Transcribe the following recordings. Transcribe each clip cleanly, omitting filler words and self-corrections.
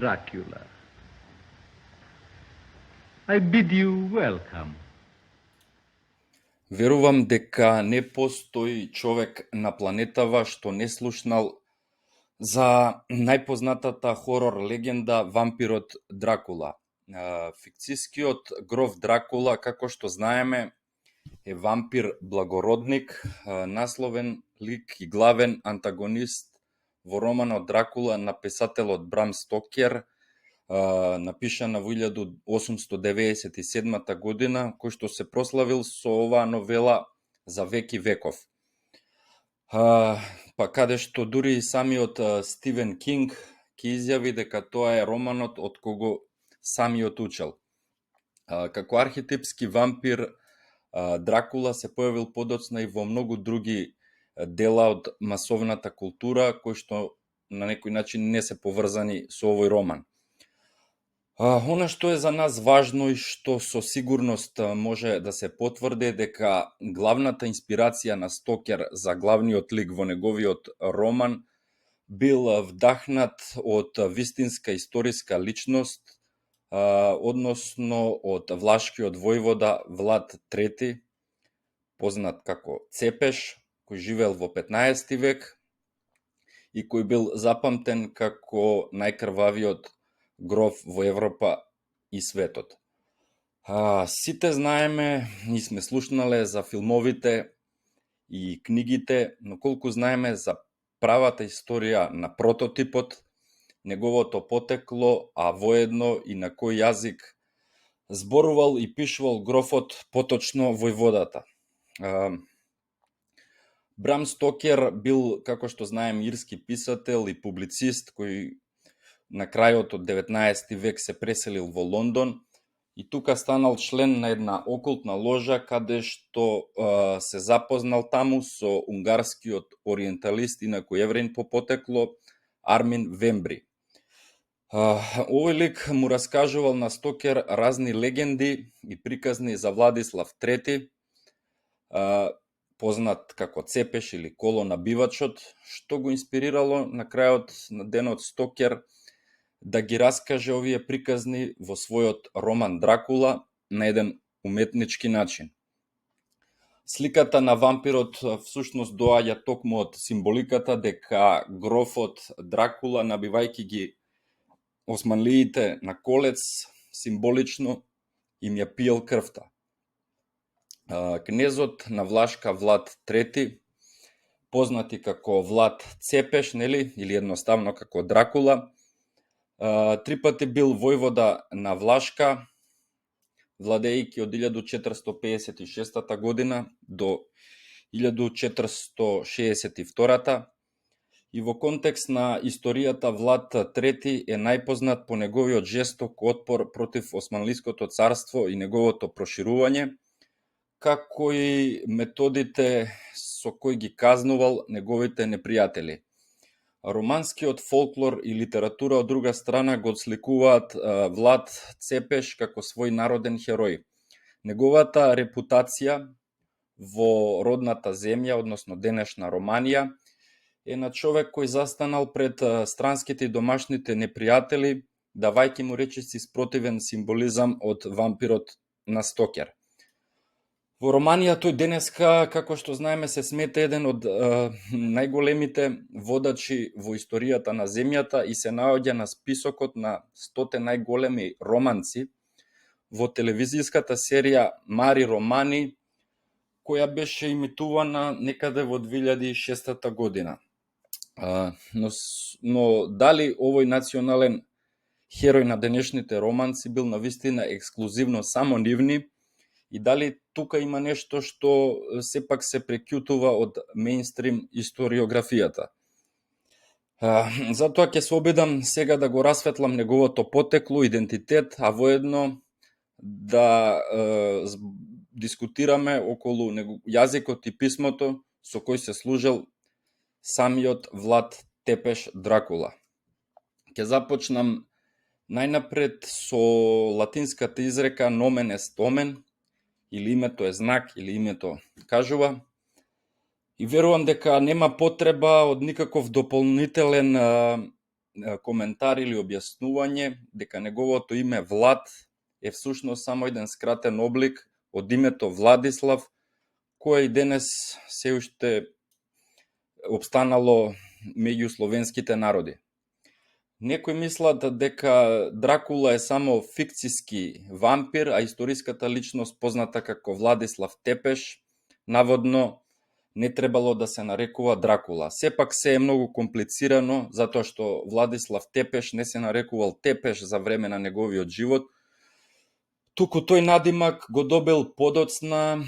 Dracula. I bid you welcome. Верувам дека не постои човек на планетава што не слушнал за најпознатата хорор легенда вампирот Дракула. Фикцијскиот гроф Дракула, како што знаеме, е вампир благородник, насловен лик и главен антагонист во романот Дракула на писателот Брам Стокер, напишана во 1897 година, кој што се прославил со оваа новела за век и веков. Па каде што дури и самиот Стивен Кинг ќе изјави дека тоа е романот од кого самиот учел. Како архетипски вампир, Дракула се појавил подоцна и во многу други дела од масовната култура, кои што на некој начин не се поврзани со овој роман. Она што е за нас важно и што со сигурност може да се потврди дека главната инспирација на Стокер за главниот лик во неговиот роман бил вдахнат од вистинска историска личност, односно од влашкиот војвода Влад III, познат како Цепеш, кој живеел во 15 век и кој бил запамтен како најкрвавиот гроф во Европа и светот. Сите знаеме и сме слушнале за филмовите и книгите, но колку знаеме за правата историја на прототипот, неговото потекло, а воедно и на кој јазик зборувал и пишувал грофот, поточно војводата. Брам Стокер бил, како што знаем, ирски писател и публицист кој на крајот од 19 век се преселил во Лондон и тука станал член на една окултна ложа каде што се запознал таму со унгарскиот ориенталист, инаку евреин по потекло, Армин Вембри. Овој лик му раскажувал на Стокер разни легенди и приказни за Владислав III, познат како Цепеш или Коло набивачот, што го инспирирало на крајот на денот Стокер да ги раскаже овие приказни во својот роман Дракула на еден уметнички начин. Сликата на вампирот всушност доаѓа токму од символиката дека грофот Дракула, набивајќи ги османлиите на колец, символично им ја пиел крвта. Кнезот на Влашка Влад III, познати како Влад Цепеш, нели, или едноставно како Дракула, 3 пати бил војвода на Влашка, владејќи од 1456 година до 1462 и во контекст на историјата Влад III е најпознат по неговиот жесток отпор против Османлиското царство и неговото проширување, како и методите со кои ги казнувал неговите непријатели. Романскиот фолклор и литература од друга страна го сликуваат Влад Цепеш како свој народен херој. Неговата репутација во родната земја, односно денешна Романија, е на човек кој застанал пред странските и домашните непријатели, давајќи му речиси спротивен символизам од вампирот на Стокер. Во Романија тој денеска, како што знаеме, се смета еден од најголемите водачи во историјата на земјата и се наоѓа на списокот на 100 најголеми романци во телевизиската серија Мари Романи, која беше имитувана некаде во 2006 година. Но дали овој национален херој на денешните романци бил навистина ексклузивно само нивни, и дали тука има нешто што сепак се прекјутува од мејнстрим историографијата. Затоа ќе се обидам сега да го расветлам неговото потекло, идентитет, а воедно да дискутираме околу јазикот и писмото со кој се служел самиот Влад Тепеш Дракула. Ќе започнам најнапред со латинската изрека nomen est omen, или името е знак, или името кажува. И верувам дека нема потреба од никаков дополнителен коментар или објаснување дека неговото име Влад е всушност само еден скратен облик од името Владислав, кое и денес се уште обстанало меѓу словенските народи. Некои мислат дека Дракула е само фикциски вампир, а историската личност позната како Владислав Тепеш, наводно не требало да се нарекува Дракула. Сепак се е многу комплицирано, затоа што Владислав Тепеш не се нарекувал Тепеш за време на неговиот живот, туку тој надимак го добил подоцна,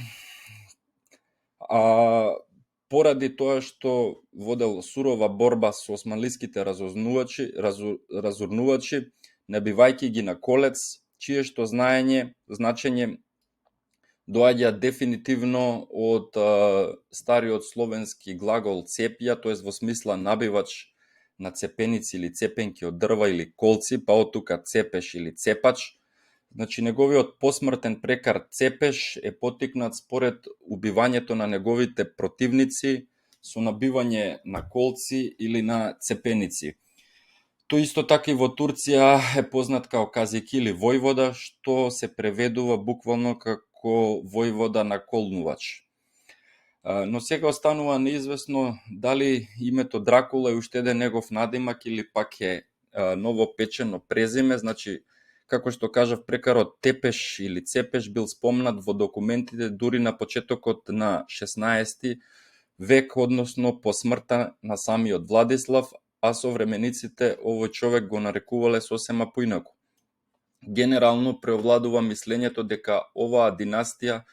поради тоа што водел сурова борба со османлиските разурнувачи, набивајќи ги на колец, чие што значење доаѓа дефинитивно од стариот словенски глагол цепја, тоест во смисла набивач на цепеници или цепенки од дрва или колци, па од тука цепеш или цепач. Значи, неговиот посмртен прекар Цепеш е потикнат според убивањето на неговите противници со набивање на колци или на цепеници. Тој исто така и во Турција е познат као казик или војвода, што се преведува буквално како војвода на колнувач. Но сега останува неизвестно дали името Дракула е уште еден негов надимак или пак е новопечено презиме. Значи, како што кажав, прекарот Тепеш или Цепеш бил спомнат во документите дури на почетокот на 16 век, односно по смртта на самиот Владислав, а современиците овој човек го нарекувале сосема поинаку. Генерално преовладува мислењето дека оваа династија,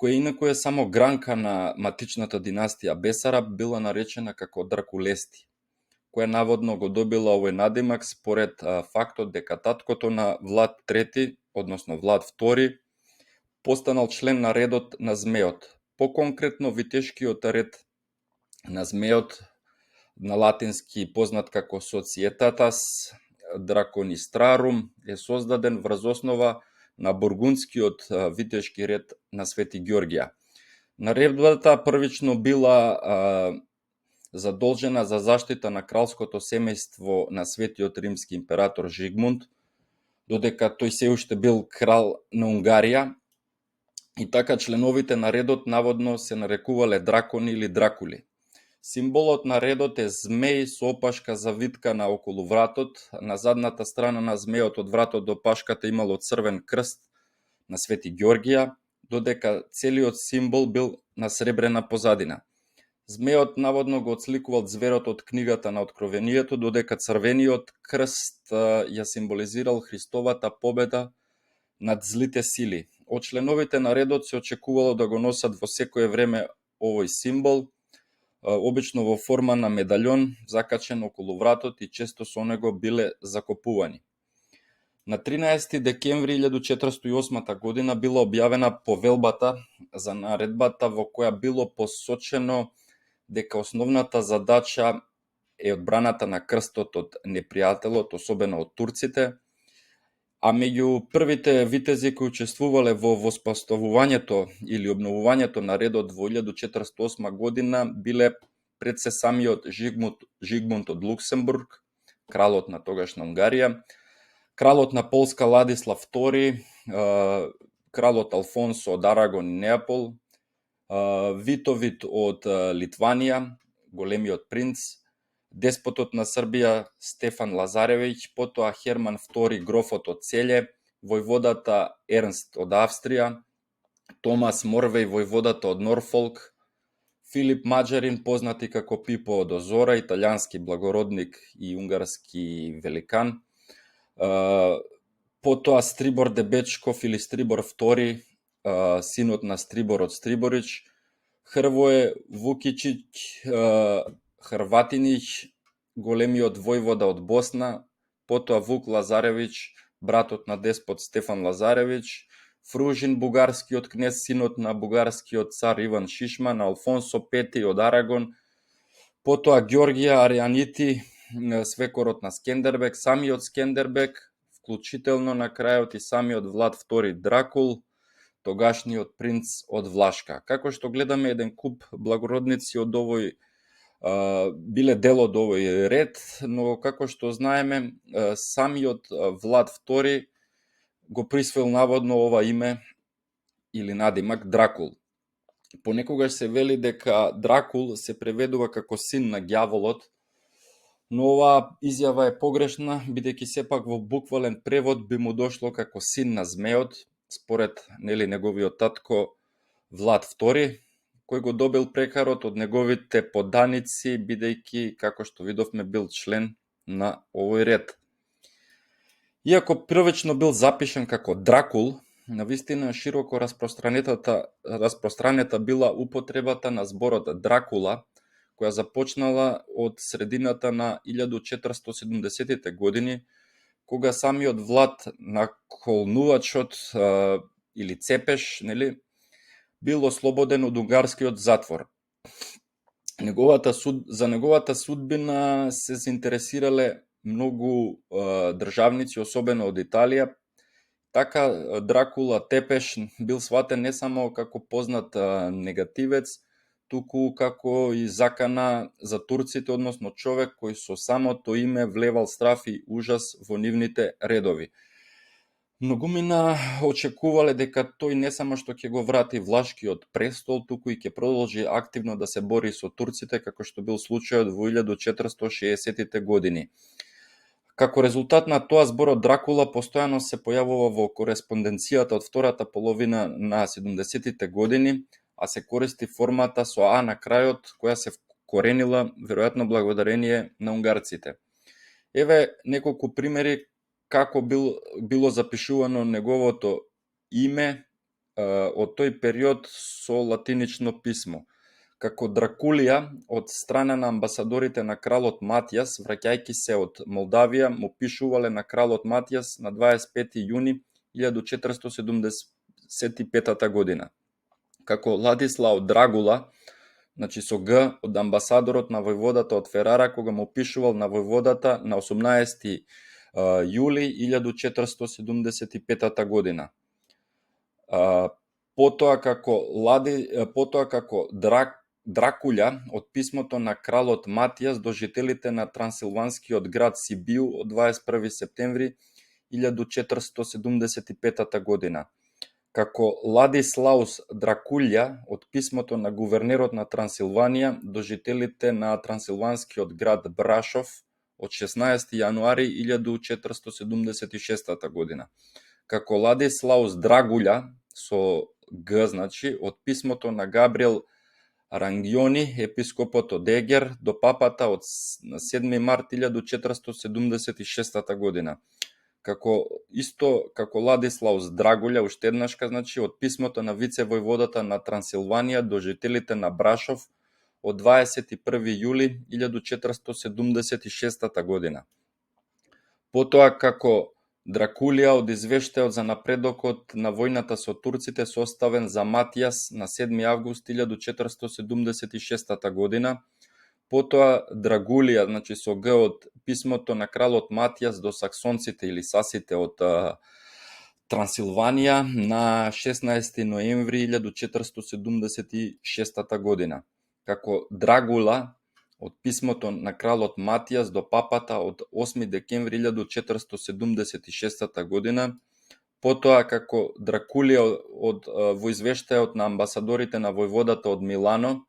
која инаку е само гранка на матичната династија Бесараб, била наречена како Дракулести, која наводно го добила овој надимак според фактот дека таткото на Влад III, односно Влад II, постанал член на редот на Змеот. Поконкретно, витешкиот ред на Змеот, на латински познат како Societatis Draconistrarum, е создаден врз основа на бургундскиот витешки ред на Свети Ѓорѓија. Наредбата првично била задолжена за заштита на кралското семејство на светиот римски император Жигмунд, додека тој се уште бил крал на Унгарија, и така членовите на редот наводно се нарекувале дракони или дракули. Символот на редот е змеј со опашка завиткана околу вратот. На задната страна на змејот од вратот до пашката имало црвен крст на Свети Ѓорѓија, додека целиот символ бил на сребрена позадина. Змејот наводно го отсликувал зверот од книгата на Откровението, додека црвениот крст ја символизирал Христовата победа над злите сили. Од членовите на редот се очекувало да го носат во секое време овој символ, обично во форма на медаљон закачен околу вратот, и често со него биле закопувани. На 13 декември 1408 година била објавена повелбата за наредбата, во која било посочено дека основната задача е одбраната на крстот од непријателот, особено од турците, а меѓу првите витези кои учествувале во воспоставувањето или обновувањето на редот во 1408 година биле пред се самиот Жигмунд од Луксембург, кралот на тогашна Унгарија, кралот на Полска Ладислав II, кралот Алфонсо од Арагон и Неапол, Витовит од Литванија, големиот принц, деспотот на Србија Стефан Лазаревиќ, потоа Херман II грофот од Целје, војводата Ернст од Австрија, Томас Морвеј војводата од Норфолк, Филип Маџарин, познати како Пипо од Озора, италијански благородник и унгарски великан, потоа Стрибор Дебечков или Стрибор II, синот на Стрибор од Стриборич, Хрвое Вукичиќ Хрватинич, големиот војвода од Босна, потоа Вук Лазаревиќ, братот на деспот Стефан Лазаревиќ, Фружин бугарскиот кнез, синот на бугарскиот цар Иван Шишман, Алфонсо V од Арагон, потоа Ѓорѓија Аријанити, свекорот на Скендербек, самиот Скендербек, вклучително на крајот и самиот Влад II Дракул, тогашниот принц од Влашка. Како што гледаме, еден куп благородници од овој биле дел од овој ред, но како што знаеме, самиот Влад II го присвоил наводно ова име или надимак Дракул. Понекогаш се вели дека Дракул се преведува како син на ѓаволот, но оваа изјава е погрешна, бидејќи сепак во буквален превод би му дошло како син на змеот, според неговиот татко Влад II, кој го добил прекарот од неговите поданици, бидејќи, како што видовме, бил член на овој ред. Иако првично бил запишан како Дракул, навистина широко распространета била употребата на зборот Дракула, која започнала од средината на 1470-тите години, кога самиот Влад наколнувачот или Цепеш, бил ослободен од унгарскиот затвор. За неговата судбина се заинтересирале многу државници, особено од Италија. Така Дракула Тепеш бил сватен не само како познат негативец, туку како и закана за турците, односно човек кој со самото име влевал страв и ужас во нивните редови. Многумина очекувале дека тој не само што ќе го врати влашкиот престол, туку и ќе продолжи активно да се бори со турците, како што бил случајот во 1460-тите години. Како резултат на тоа, зборот Дракула постојано се појавува во кореспонденцијата од втората половина на 70-тите години, а се користи формата со А на крајот, која се вкоренила веројатно благодарение на унгарците. Еве неколку примери како било запишувано неговото име од тој период со латинично писмо. Како Дракулија, од страна на амбасадорите на кралот Матијас, враќајќи се од Молдавија, му пишувале на кралот Матијас на 25 јуни 1475 година. Како Ладислау Драгула, значи со Г, од амбасадорот на војводата од Ферара, кога му пишувал на војводата на 18 јули 1475 година. Потоа како Дракулја од писмото на кралот Матијас до жителите на трансилванскиот град Сибиу од 21 септември 1475 година. Како Ладислаус Дракулја од писмото на гувернерот на Трансилванија до жителите на трансилванскиот град Брашов од 16 јануари 1476 година. Како Ладислаус Драгулја со Г, значи, од писмото на Габриел Рангјони, епископот од Егер, до папата од 7 март 1476 година. Како Ладислаус Драгулја, уште еднашка, значи, од писмото на вице-војводата на Трансилванија до жителите на Брашов од 21 јули 1476 година. Потоа како Дракулија од извештајот за напредокот на војната со турците составен за Матијас на 7 август 1476 година. Потоа Драгулија, значи со Г, од писмото на кралот Матијас до саксонците или сасите од Трансилванија на 16 ноември 1476 година. Како Драгула од писмото на кралот Матијас до папата од 8 декември 1476 година. Потоа како Дракулија во извештајот на амбасадорите на војводата од Милано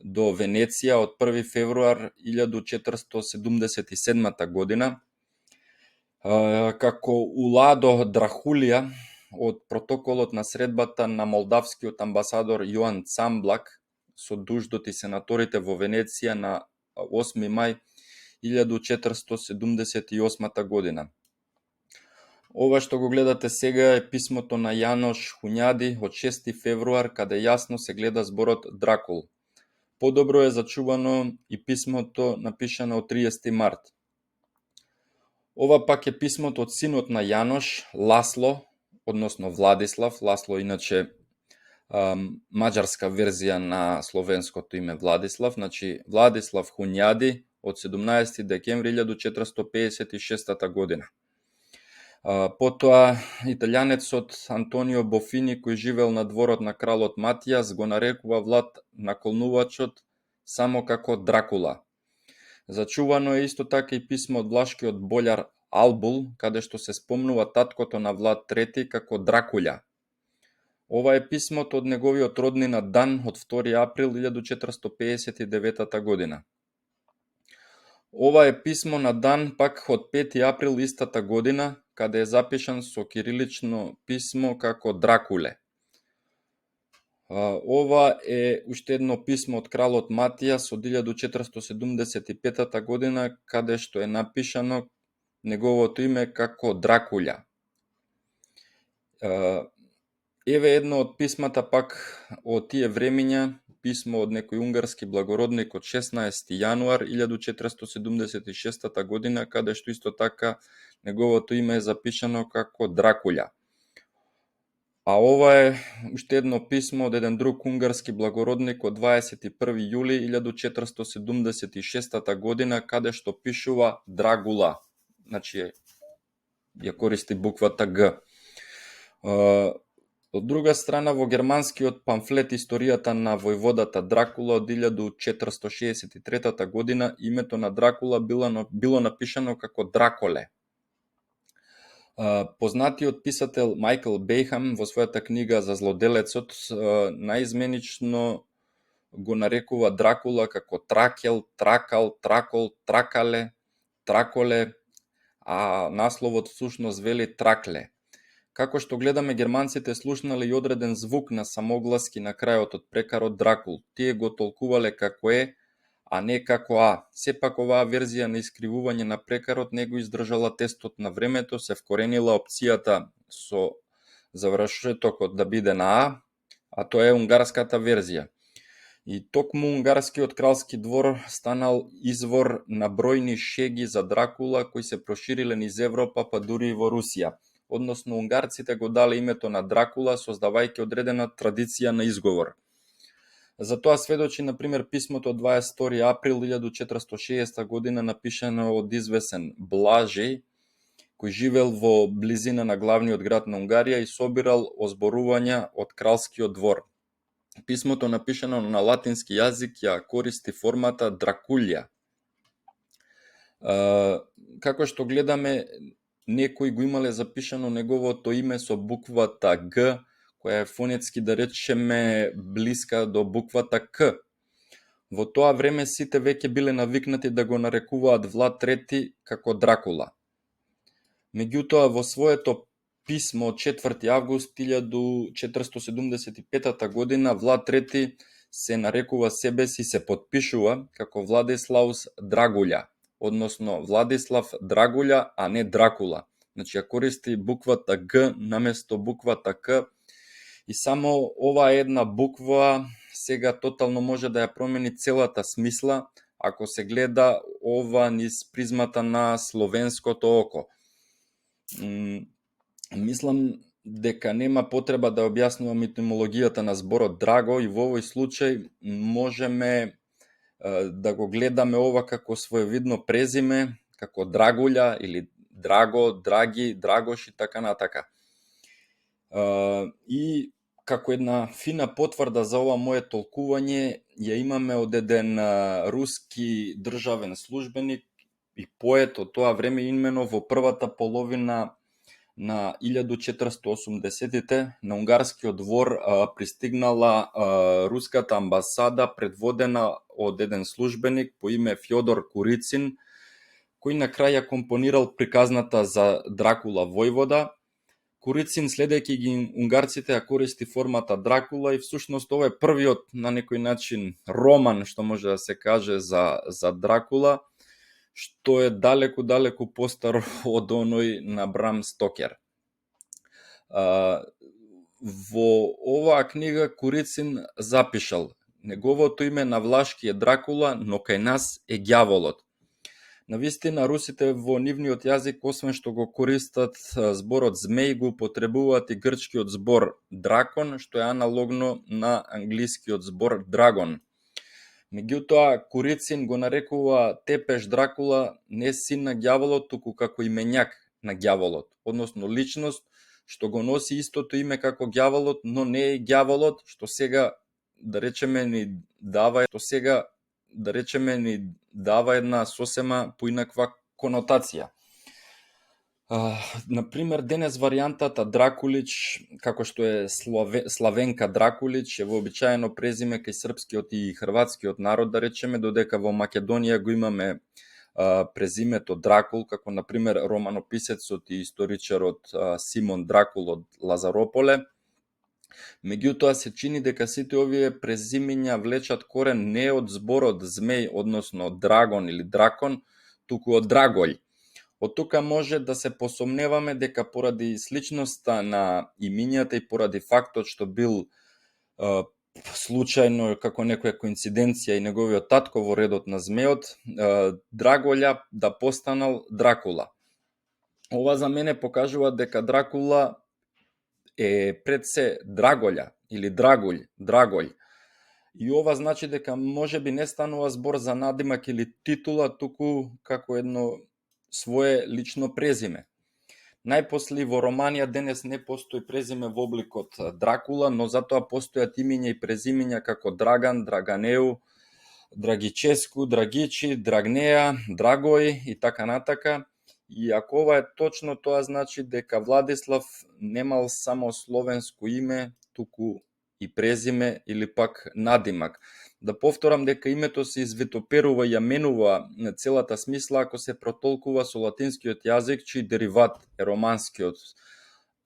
до Венеција од 1 февруар 1477 година. Како Уладо Драхулија од протоколот на средбата на молдавскиот амбасадор Јоан Цамблак со дуждот и сенаторите во Венеција на 8 мај 1478 година. Ова што го гледате сега е писмото на Јанош Хуњади од 6 февруар, каде јасно се гледа зборот Дракул. Подобро е зачувано и писмото напишано од 30 март. Ова пак е писмото од синот на Јанош, Ласло, односно Владислав. Ласло иначе маđарска верзија на словенското име Владислав, значи Владислав Хуњади од 17 декември 1456 година. Потоа италијанецот Антонио Бофини, кој живеел на дворот на кралот Матијас, го нарекува Влад наколнувачот само како Дракула. Зачувано е исто така и писмо од влашкиот бољар Албул, каде што се спомнува таткото на Влад III како Дракуља. Ова е писмото од неговиот роднина дан од 2 април 1459 година. Ова е писмо на дан пак од 5 април истата година, каде е запишан со кирилично писмо како Дракуле. Ова е уште едно писмо од кралот Матијас од 1475 година, каде што е напишано неговото име како Дракуља. Еве едно од писмата пак од тие времиња, писмо од некој унгарски благородник од 16 јануар 1476 година, каде што исто така неговото име е запишано како Дракуља. А ова е уште едно писмо од еден друг унгарски благородник од 21 јули 1476 година, каде што пишува Драгула. Значи, ја користи буквата Г. Од друга страна, во германскиот памфлет Историјата на војводата Дракула од 1463 година, името на Дракула било напишано како Драколе. Познатиот писател Майкл Бејхам во својата книга за злоделецот наизменично го нарекува Дракула како Тракел, Тракал, Тракол, Тракале, Траколе, а насловот всушност вели Тракле. Како што гледаме, германците слушнале и одреден звук на самогласки на крајот од прекарот Дракул. Тие го толкувале како е, а не како а. Сепак оваа верзија на искривување на прекарот не го издржала тестот на времето, се вкоренила опцијата со завршетокот да биде на а тоа е унгарската верзија. И токму унгарскиот кралски двор станал извор на бројни шеги за Дракула кои се прошириле низ Европа, па дури и во Русија. Односно, унгарците го дале името на Дракула, создавајќи одредена традиција на изговор. За тоа сведочи, например, писмото од 22 април 1460 година напишано од извесен Блажеј, кој живел во близина на главниот град на Унгарија и собирал озборувања од кралскиот двор. Писмото напишано на латински јазик ја користи формата Дракулја. Како што гледаме, некои го имале запишано неговото име со буквата Г, која е фонетски, да речеме, блиска до буквата К. Во тоа време сите веќе биле навикнати да го нарекуваат Влад III како Дракула. Меѓутоа, во своето писмо од 4 август 1475 година Влад III се нарекува себе си, се подпишува како Владислаус Драгуља, односно Владислав Драгуља, а не Дракула. Значи, ја користи буквата Г наместо буквата К, и само ова една буква сега тотално може да ја промени целата смисла, ако се гледа ова низ призмата на словенското око. Мислам дека нема потреба да објаснувам етимологијата на зборот драго, и во овој случај можеме да го гледаме ова како своевидно презиме, како Драгуља или Драго, Драги, Драгош и така натака. И како една фина потврда за ова мое толкување ја имаме од еден руски државен службеник и поет од тоа време, имено во првата половина на 1480-тите на унгарскиот двор пристигнала руската амбасада предводена од еден службеник по име Фјодор Курицин, кој на крај ја компонирал приказната за Дракула војвода. Курицин, следејќи ги унгарците, ја користи формата Дракула, и всушност ова е првиот на некој начин роман, што може да се каже, за Дракула, што е далеку постар од оној на Брам Стокер. Во оваа книга Курицин запишал: неговото име на влашки е Дракула, но кај нас е ѓаволот. Навистина, русите во нивниот јазик, освен што го користат зборот змеј, го употребуваат и грчкиот збор дракон, што е аналогно на англискиот збор драгон. Меѓутоа, Курицин го нарекува тепеш Дракула не син на ѓаволот, туку како именјак на ѓаволот, односно личност што го носи истото име како ѓаволот, но не е ѓаволот, што сега, да речеме, ни дава да речеме, ни дава една сосема поинаква конотација. Например, денес варијантата Дракулич, како што е Славенка Дракулич, е вообичаено презиме кај српскиот и хрватскиот народ, да речеме, додека во Македонија го имаме презимето Дракул, како например романописецот и историчарот Симон Дракул од Лазарополе. Меѓутоа се чини дека сите овие презимиња влечат корен не од зборот змеј, односно драгон или дракон, туку од драголј. Од тука може да се посомневаме дека поради сличноста на имињата и поради фактот што бил случајно како некоја коинциденција и неговиот татко во редот на змеот, Драголја да постанал Дракула. Ова за мене покажува дека Дракула е пред се Драголја или Драгољ. И ова значи дека можеби не станува збор за надимак или титула, туку како едно свое лично презиме. Најпосли во Романија денес не постои презиме во обликот Дракула, но затоа постојат имиња и презимиња како Драган, Драганеу, Драгическу, Драгичи, Драгнеа, Драгој и така натака. И ако ова е точно, тоа значи дека Владислав немал само словенско име, туку и презиме или пак надимак. Да повторам дека името се извитоперува и ја менува целата смисла ако се протолкува со латинскиот јазик, чиј дериват е романскиот,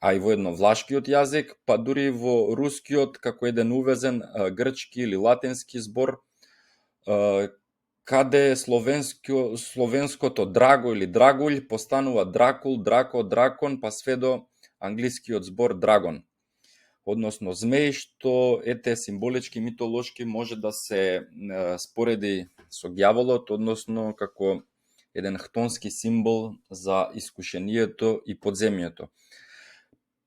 а и воедно влашкиот јазик, па дури во рускиот како еден увезен грчки или латински збор, каде словенското драго или драгулј постанува дракул, драко, дракон, па све до англискиот збор драгон, односно змеј, што символички, митолошки може да се спореди со ѓаволот, односно како еден хтонски символ за искушението и подземјето.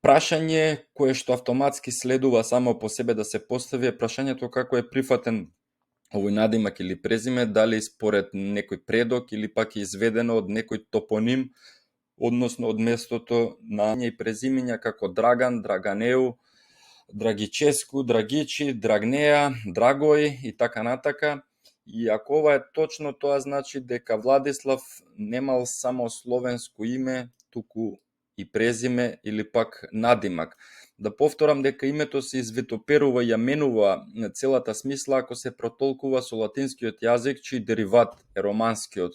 Прашање кое што автоматски следува само по себе да се постави е прашањето како е прифатен овој надимак или презиме, дали според некој предок или пак е изведено од некој топоним, односно од местото на и презимиња како Драган, Драганеу, Драгическу, Драгичи, Драгнеа, Драгој и така натака. И ако ова е точно, тоа значи дека Владислав немал само словенско име, туку и презиме или пак надимак. Да повторам дека името се извитоперува и ја менува целата смисла ако се протолкува со латинскиот јазик, чиј дериват е романскиот,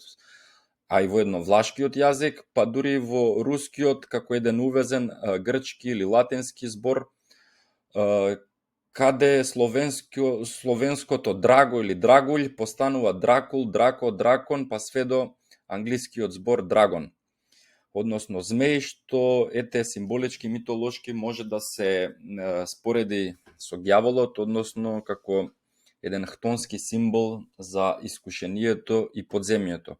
а и воедно влашкиот јазик, па дури во рускиот како еден увезен грчки или латински збор, каде словенското драго или драгулј постанува дракул, драко, дракон, па све до англискиот збор драгон, односно змеј, што символички, митолошки може да се спореди со ѓаволот, односно како еден хтонски символ за искушението и подземјето.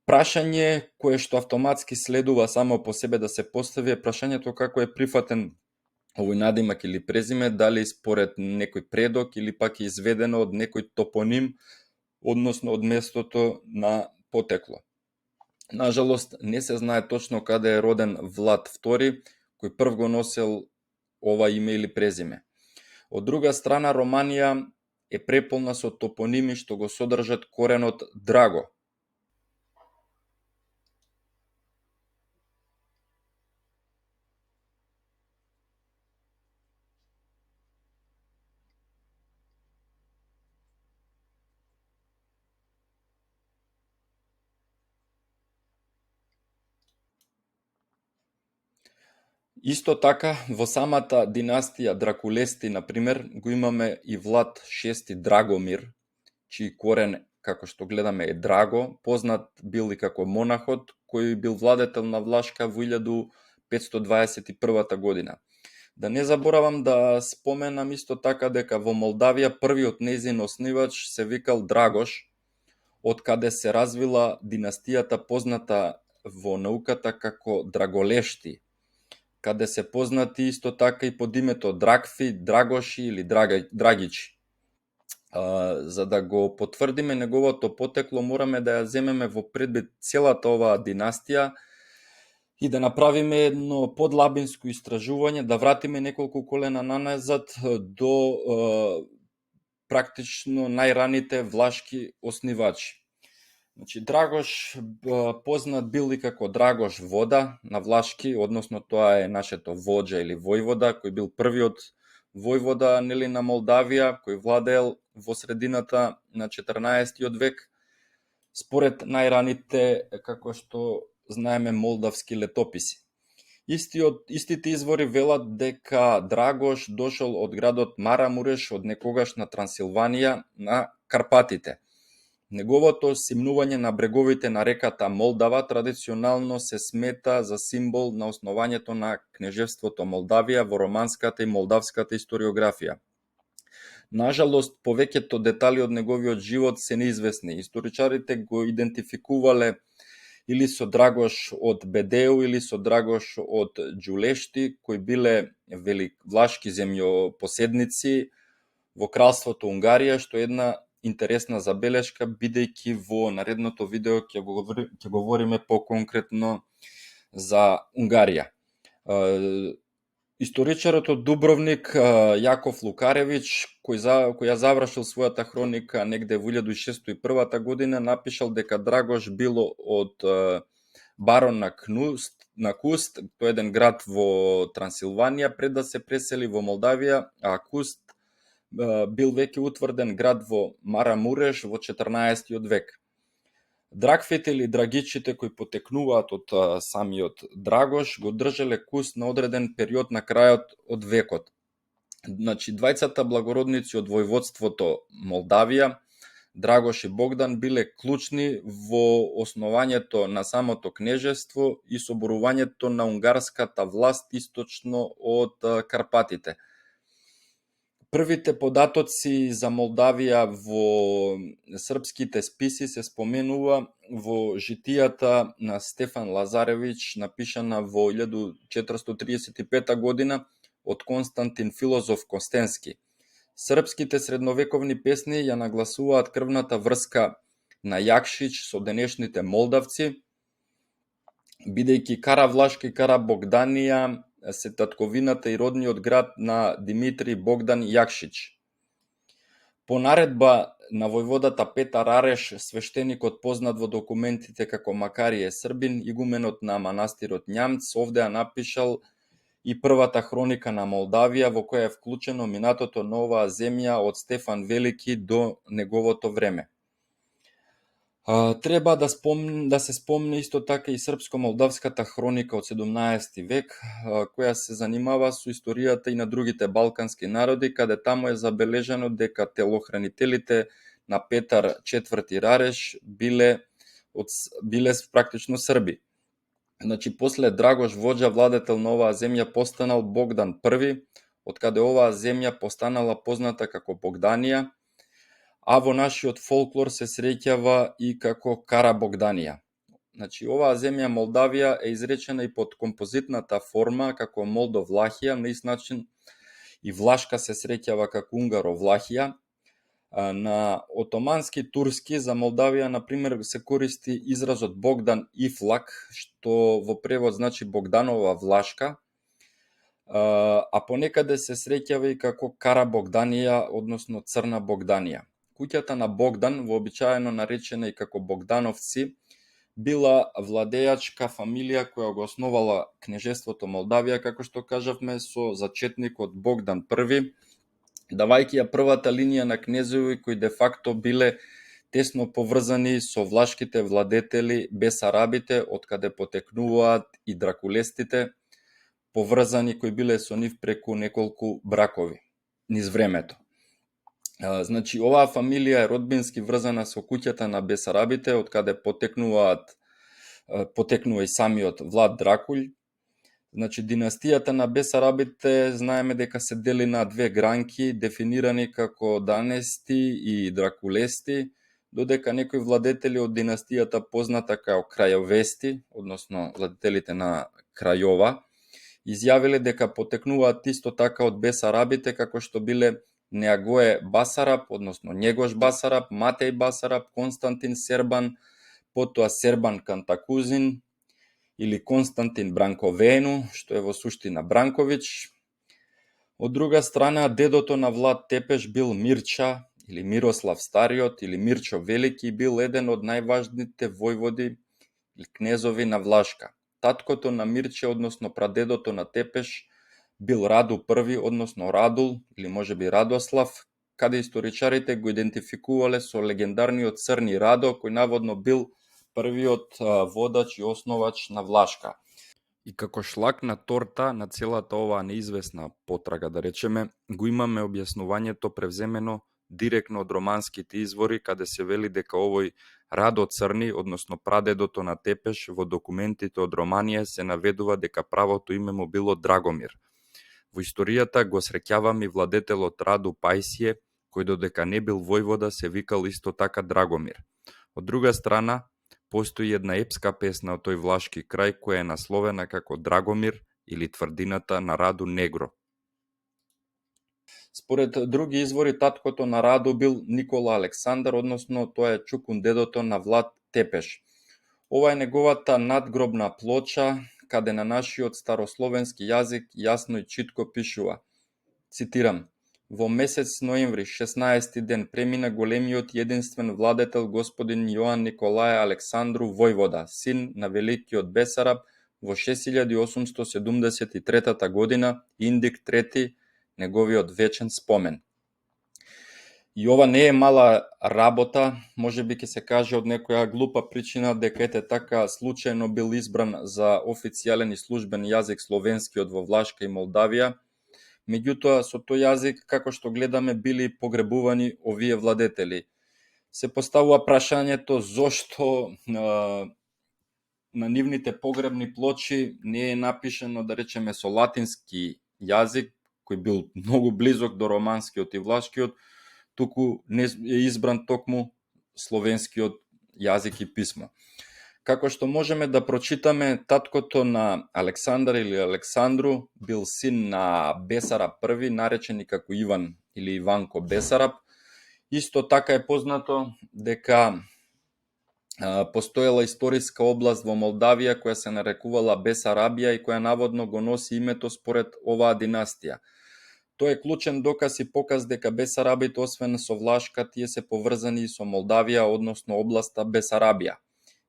Прашање кое што автоматски следува само по себе да се постави е прашањето како е прифатен овој надимак или презиме, дали според некој предок или пак е изведено од некој топоним, односно од местото на потекло. Нажалост, не се знае точно каде е роден Влад II, кој прв го носел ова име или презиме. Од друга страна, Романија е преполна со топоними што го содржат коренот Драго. Исто така, во самата династија Дракулести, например, го имаме и Влад VI Драгомир, чиј корен, како што гледаме, е Драго, познат бил и како монахот, кој бил владетел на Влашка во 1521 година. Да не заборавам да споменам исто така дека во Молдавија првиот нејзин основач се викал Драгош, од каде се развила династијата позната во науката како Драголешти, каде се познати исто така и под името Дракфи, Драгоши или Драгичи. За да го потврдиме неговото потекло, мораме да ја земеме во предвид целата оваа династија и да направиме едно подлабинско истражување, да вратиме неколку колена наназад до практично најраните влашки оснивачи. Значи, Драгош познат бил и како Драгош Вода на влашки, односно тоа е нашето воџа или војвода, кој бил првиот војвода нели на Молдавија, кој владеел во средината на 14 век, според најраните, како што знаеме, молдавски летописи. Истите извори велат дека Драгош дошол од градот Марамуреш од некогашна Трансилванија на Карпатите. Неговото симнување на бреговите на реката Молдава традиционално се смета за символ на основањето на кнежевството Молдавија во романската и молдавската историографија. Нажалост, повеќето детали од неговиот живот се неизвестни. Историчарите го идентификувале или со Драгош од Бедеу или со Драгош од Ѓулешти, кои биле влашки земјопоседници во кралството Унгарија, што е една интересна забелешка, бидејќи во наредното видео ќе говориме по-конкретно за Унгарија. Историчарот од Дубровник Јаков Лукаревиќ, кој ја завршил својата хроника негде во 1601 година, напишал дека Драгош било од барон на Куст, тоа е еден град во Трансилванија, пред да се пресели во Молдавија, а Куст бил веќе утврден град во Марамуреш во 14 век. Дракфите или драгичите кои потекнуваат од самиот Драгош го држале Куст на одреден период на крајот од векот. Значи, двајцата благородници од војводството Молдавија, Драгош и Богдан, биле клучни во основањето на самото кнежество и соборувањето на унгарската власт источно од Карпатите. Првите податоци за Молдавија во српските списи се споменува во житијата на Стефан Лазаревиќ, напишана во 1435 година од Константин Филозоф Костенски. Српските средновековни песни ја нагласуваат крвната врска на Јакшич со денешните молдавци, бидејќи Кара Влашка и Кара Богданија се татковината и родниот град на Димитри Богдан Јакшич. По наредба на војводата Петар Ареш, свештеникот познат во документите како Макарije Србин, игуменот на манастирот Њамц, овде ја напишал и првата хроника на Молдавија, во која е вклучено минатото на оваа земја од Стефан Велики до неговото време. Треба да се спомне исто така и српско-молдавската хроника од 17 век, која се занимава со историјата и на другите балкански народи, каде таму е забележано дека телохранителите на Петар IV Рареш биле практично срби. Значи, после Драгош воџа владетел на оваа земја постанал Богдан I, од каде оваа земја постанала позната како Богданија, а во нашиот фолклор се среќава и како Кара Богданија. Значи, оваа земја Молдавија е изречена и под композитната форма како Молдовлахија, на ист начин и Влашка се среќава како Унгаровлахија. На отомански турски за Молдавија, например, се користи изразот Богдан Ифлак, што во превод значи Богданова Влашка, а понекаде се среќава и како Кара Богданија, односно Црна Богданија. Куќата на Богдан, вообичаено наречена и како Богдановци, била владеачка фамилија која го основала кнежеството Молдавија, како што кажавме, со зачетникот Богдан I, давајќи ја првата линија на кнезови кои де факто биле тесно поврзани со влашките владетели Бесарабите, од каде потекнуваат и дракулестите, поврзани кои биле со нив преку неколку бракови низ времето. Значи, оваа фамилија е родбински врзана со куќата на Бесарабите, од каде потекнува и самиот Влад Дракулј. Значи, династијата на Бесарабите знаеме дека се дели на две гранки, дефинирани како Данести и Дракулести, додека некои владетели од династијата позната како Крајовести, односно владетелите на Крајова, изјавиле дека потекнуваат исто така од Бесарабите, како што биле Неагое Басараб, односно Njegош Басараб, Матеј Басараб, Константин Сербан, потоа Сербан Кантакузин или Константин Бранковену, што е во суштина Бранковиќ. Од друга страна, дедото на Влад Тепеш бил Мирча или Мирослав Стариот или Мирчо Велики бил еден од најважните војводи или кнезови на Влашка. Таткото на Мирче, односно прадедото на Тепеш, бил Раду први, односно Радул, или можеби Радослав, каде историчарите го идентификувале со легендарниот Црни Радо, кој наводно бил првиот водач и основач на Влашка. И како шлак на торта на целата оваа неизвестна потрага, да речеме, го имаме објаснувањето превземено директно од романските извори, каде се вели дека овој Радо Црни, односно прадедото на Тепеш, во документите од Романија се наведува дека правото име му било Драгомир. Во историјата го среќаваме и владетелот Раду Пајсие, кој додека не бил војвода се викал исто така Драгомир. Од друга страна, постои една епска песна од тој влашки крај која е насловена како Драгомир или тврдината на Раду Негро. Според други извори, таткото на Раду бил Никола Александар, односно тоа е чукун дедото на Влад Тепеш. Ова е неговата надгробна плоча, каде на нашиот старословенски јазик јасно и читко пишува. Цитирам: Во месец ноември, 16 ден, премина големиот и единствен владетел господин Јоан Николај Александру војвода, син на великиот Бесараб, во 6873 година, Индик трети, неговиот вечен спомен. И ова не е мала работа, можеби ќе се каже од некоја глупа причина дека ете така случајно бил избран за официјален и службен јазик словенскиот во Влашка и Молдавија. Меѓутоа, со тој јазик, како што гледаме, били погребувани овие владетели. Се поставува прашањето зошто на нивните погребни плочи не е напишано, да речеме, со латински јазик, кој бил многу близок до романскиот и влашкиот, туку не е избран токму словенскиот јазик и писмо. Како што можеме да прочитаме, таткото на Александар или Александру бил син на Бесараб први, наречен и како Иван или Иванко Бесараб. Исто така е познато дека постоела историска област во Молдавија која се нарекувала Бесарабија и која наводно го носи името според оваа династија. Тоа е клучен доказ и показ дека Бесарабите, освен со Влашка, тие се поврзани и со Молдавија, односно областа Бесарабија.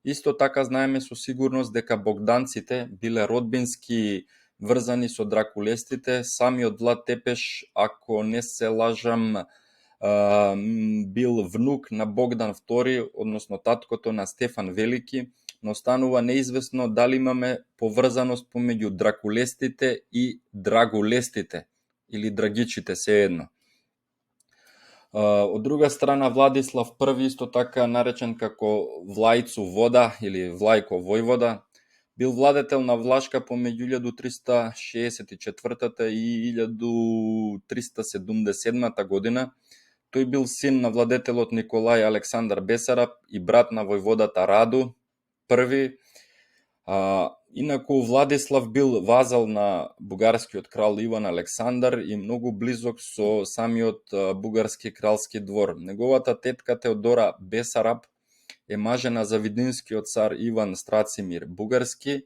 Исто така знаеме со сигурност дека богданците биле родбински врзани со дракулестите. Самиот Влад Тепеш, ако не се лажам, бил внук на Богдан II, односно таткото на Стефан Велики, но останува неизвестно дали имаме поврзаност помеѓу дракулестите и драгулестите или драгичите, сеедно. Од друга страна, Владислав I, исто така наречен како Влајцу вода или Влајко војвода, бил владетел на Влашка помеѓу 1364 и 1377 година. Тој бил син на владетелот Николај Александар Бесараб и брат на војводата Раду I. Инаку Владислав бил вазал на бугарскиот крал Иван Александар и многу близок со самиот бугарски кралски двор. Неговата тетка Теодора Бесараб е мажена за видинскиот цар Иван Страцимир Бугарски.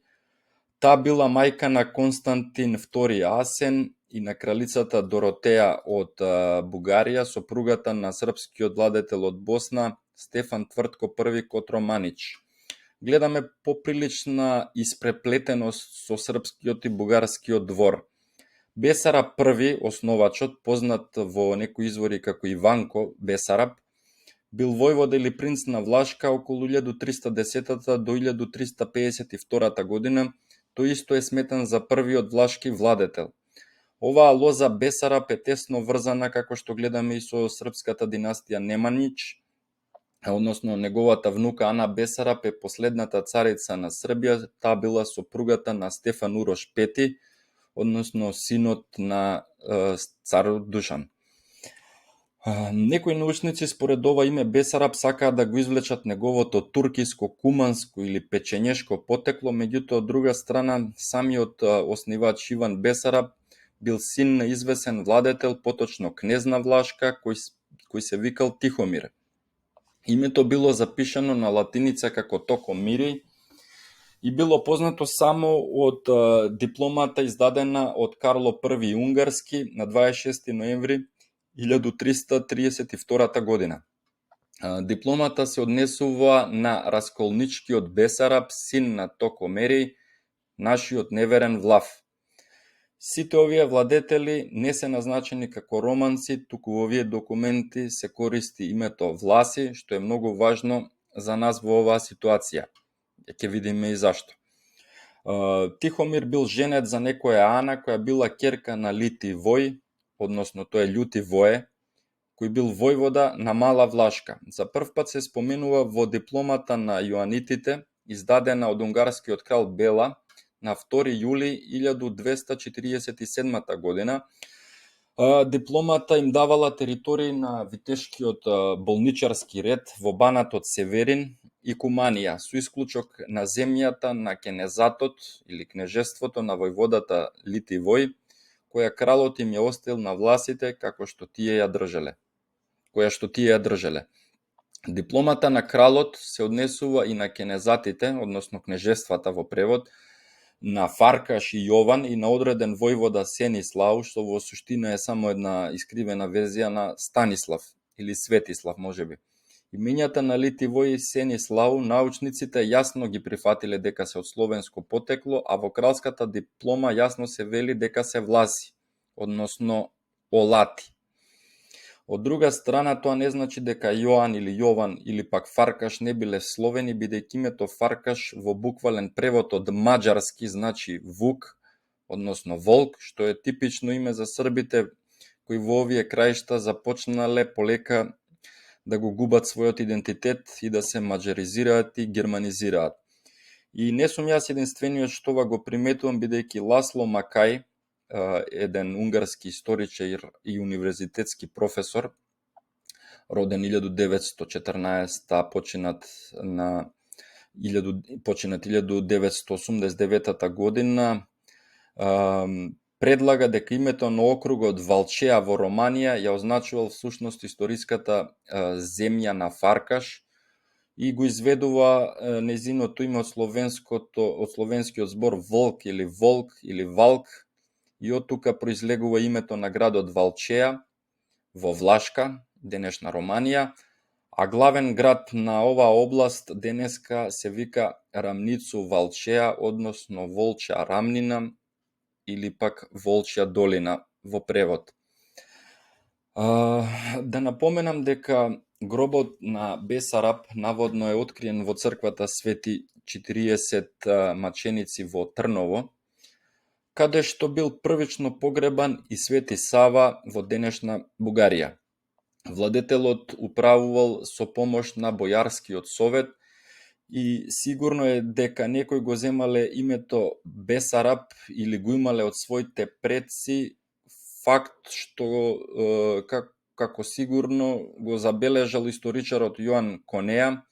Таа била мајка на Константин II Асен и на кралицата Доротеја од Бугарија, сопругата на српскиот владетел од Босна Стефан Твртко I Котроманич. Гледаме поприлична испреплетеност со српскиот и бугарскиот двор. Бесараб I, основачот, познат во некои извори како Иванко Бесараб, бил војвода или принц на Влашка околу 1310 до 1352 година. Тој исто е сметан за првиот влашки владетел. Оваа лоза Бесараб е тесно врзана, како што гледаме, и со српската династија Неманич, односно неговата внука Ана Бесараб е последната царица на Србија. Таа била сопругата на Стефан Урош V, односно синот на царот Душан. Некои научници според ова име Бесараб сакаат да го извлечат неговото туркиско, куманско или печенешко потекло, меѓутоа од друга страна самиот основач Иван Бесараб бил син на извесен владетел, поточно кнез на Влашка, кој се викал Тихомир. Името било запишано на латиница како Токомири и било познато само од дипломата издадена од Карло I Унгарски на 26 ноември 1332 година. Дипломата се однесува на расколничкиот Бесараб, син на Токомери, нашиот неверен Влав. Сите овие владетели не се назначени како романци, туку во овие документи се користи името Власи, што е многу важно за нас во оваа ситуација. Ќе видиме и зашто. Тихомир бил женет за некоја Ана, која била ќерка на Лити Вој, односно тој е Љути Вое, кој бил војвода на Мала Влашка. За прв пат се споменува во дипломата на Јоанитите, издадена од унгарскиот крал Бела на 2 јули 1247 година. Дипломата им давала територии на витешкиот болничарски ред во банатот Северин и Куманија, со исклучок на земјата на Кенезатот или кнежеството на војводата Лити Вој, која кралот им ја оставил на власите како што тие ја држеле. Дипломата на кралот се однесува и на кенезатите, односно кнежествата во превод, на Фаркаш и Јован и на одреден војвода Сенислав, што во суштина е само една искривена верзија на Станислав или Светислав можеби. Имењата на Лити Вој и Сенислав научниците јасно ги прифатиле дека се од словенско потекло, а во кралската диплома јасно се вели дека се Власи, односно Олати. Од друга страна, тоа не значи дека Јоан или Јован или пак Фаркаш не биле словени, бидејќи името Фаркаш во буквален превод од маđарски значи вук, односно волк, што е типично име за србите кои во овие краишта започнале полека да го губат својот идентитет и да се маđаризираат и германизираат. И не сум јас единствениот што ова го приметувам, бидејќи Ласло Макај, еден унгарски историчар и универзитетски професор, роден 1914, починат 1989 година, предлага дека името на округот Валчеа во Романија ја означувал всушност историската земја на Фаркаш и го изведува незиното име од словенскиот збор волк или волк или валк, и од тука произлегува името на градот Валчеа во Влашка, денешна Романија, а главен град на оваа област денеска се вика Рамницу Валчеа, односно Волчја рамнина или пак Волчја долина во превод. Да напоменам дека гробот на Бесараб наводно е откриен во црквата Свети 40 маченици во Трново, каде што бил првично погребан и Свети Сава во денешна Бугарија. Владетелот управувал со помош на Бојарскиот совет и сигурно е дека некој го земале името Бесараб или го имале од своите предци, факт што како сигурно го забележал историчарот Јоан Конеа,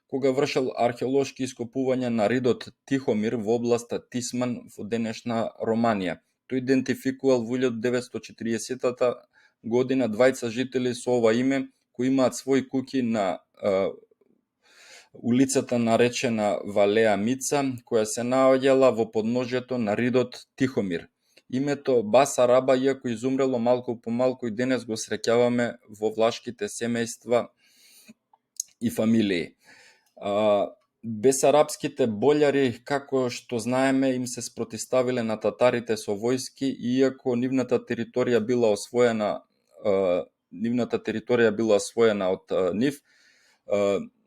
кога вршел археолошки ископувања на ридот Тихомир во областа Тисман во денешна Романија. Тој идентификувал во 1940 година двајца жители со ова име, кои имаат своји куќи на улицата наречена Валеа Мица, која се наоѓала во подножјето на ридот Тихомир. Името Басараба, иако изумрело малку по малку, и денес го среќаваме во влашките семејства и фамилии. Бесарабските бољари, како што знаеме, им се спротиставиле на татарите со војски, иако нивната територија била освоена од нив,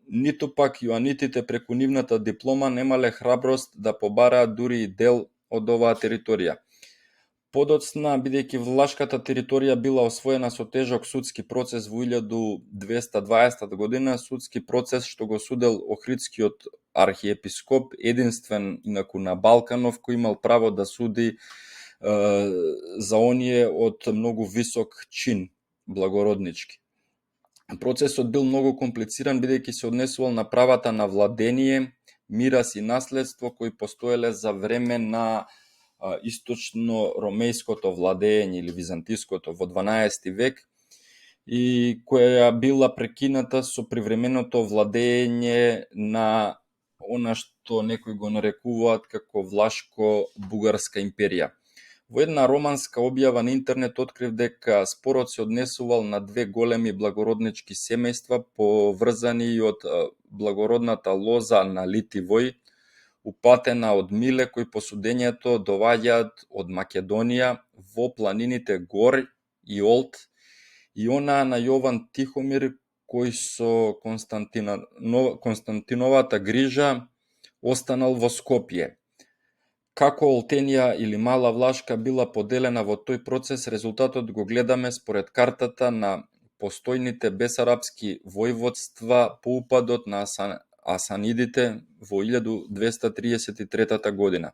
ниту пак јоанитите преку нивната диплома немале храброст да побараат дури и дел од оваа територија. Подоцна, бидејќи влашката територија била освоена со тежок судски процес во 1220 година, судски процес што го судел Охридскиот архиепископ, единствен инаку на Балканов, кој имал право да суди за оние од многу висок чин, благороднички. Процесот бил многу комплициран, бидејќи се однесувал на правата на владение, мирас и наследство кои постоеле за време на источно-ромејското владење или византиското во 12 век и која била прекината со привременото владење на она што некои го нарекуваат како Влашко-Бугарска империја. Во една романска објава на интернет открив дека спорот се однесувал на две големи благороднички семејства поврзани од благородната лоза на Литивој, упатена од Миле, кои по судењето доваѓаат од Македонија во планините Гор и Олд, и онаа на Јован Тихомир, кој со Константиновата грижа останал во Скопје. Како Олтенија или Мала Влашка била поделена во тој процес, резултатот го гледаме според картата на постојните бесарапски војводства по упадот на Асанидите во 1233 година.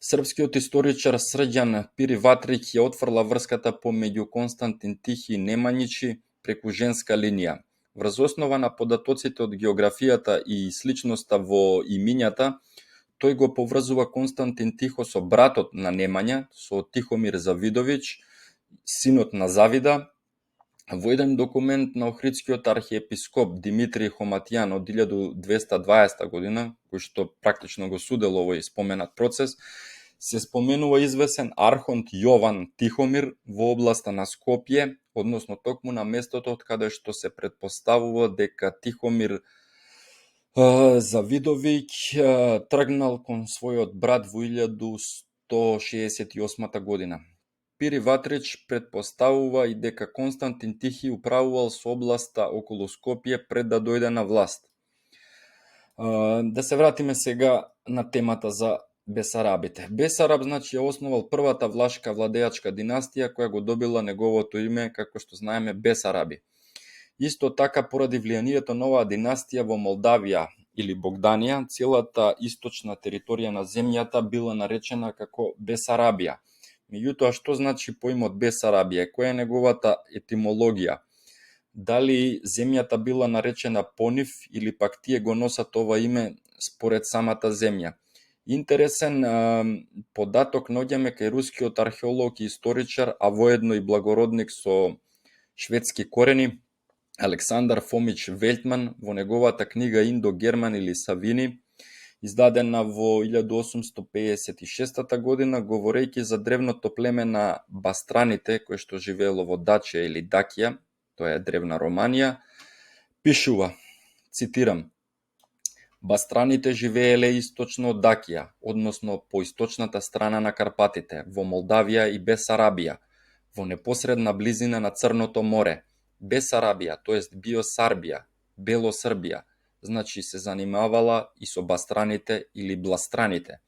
Српскиот историчар Срđan Пириватрич ја отфрла врската помеѓу Константин Тихи и Немањичи преку женска линија. Врз основа на податоците од географијата и сличноста во имињата, тој го поврзува Константин Тихо со братот на Немања, со Тихомир Завидовиќ, синот на Завида. Во еден документ на Охридскиот архиепископ Димитриј Хоматјан од 1220 година, кој што практично го судел овој споменат процес, се споменува извесен архонт Јован Тихомир во областа на Скопје, односно токму на местото од каде што се претпоставува дека Тихомир Завидовиќ тргнал кон својот брат во 1168 година. Пириватрич претпоставува и дека Константин Тихи управувал со областа околу Скопје пред да дојде на власт. Да се вратиме сега на темата за Бесарабите. Бесараб, значи, ја основал првата влашка владеачка династија која го добила неговото име, како што знаеме, Бесараби. Исто така, поради влијанието на оваа династија во Молдавија или Богданија, целата источна територија на земјата била наречена како Бесарабија. Меѓутоа, што значи поимот Бесарабија? Која е неговата етимологија? Дали земјата била наречена по нив или пак тие го носат ова име според самата земја? Интересен податок наоѓаме кај рускиот археолог и историчар, а воедно и благородник со шведски корени, Александар Фомич Велтман, во неговата книга Индо-Герман или Савини, издадена во 1856 година, говорејќи за древното племе на бастраните, кое што живеело во Дачија или Дакија, тоа е древна Романија, пишува, цитирам: "Бастраните живееле источно од Дакија, односно по источната страна на Карпатите, во Молдавија и Бесарабија, во непосредна близина на Црното море. Бесарабија, тоест Биосарбија, Белосрбија, значи се занимавала и со бастраните или бластраните.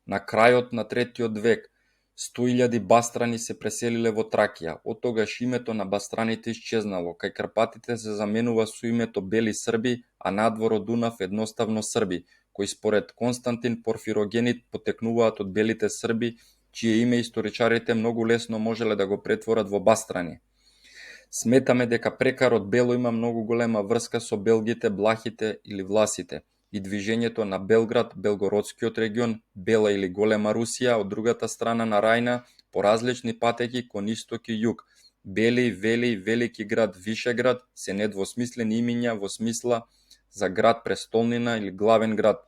На крајот на 3 век 100.000 бастрани се преселиле во Тракија. Од тогаш името на бастраните исчезнало, кај Карпатите се заменува со името Бели Срби, а надвор од Дунав едноставно Срби, кои според Константин Порфирогенит потекнуваат од белите Срби, чие име историчарите многу лесно можеле да го претворат во бастрани. Сметаме дека прекарот Бело има многу голема врска со белгите, блахите или власите и движењето на Белград, Белгородскиот регион, Бела или Голема Русија од другата страна на Рајна по различни патеки кон исток и југ. Бели, Вели, Велики град, Вишеград се недвосмислени имиња во смисла за град престолнина или главен град.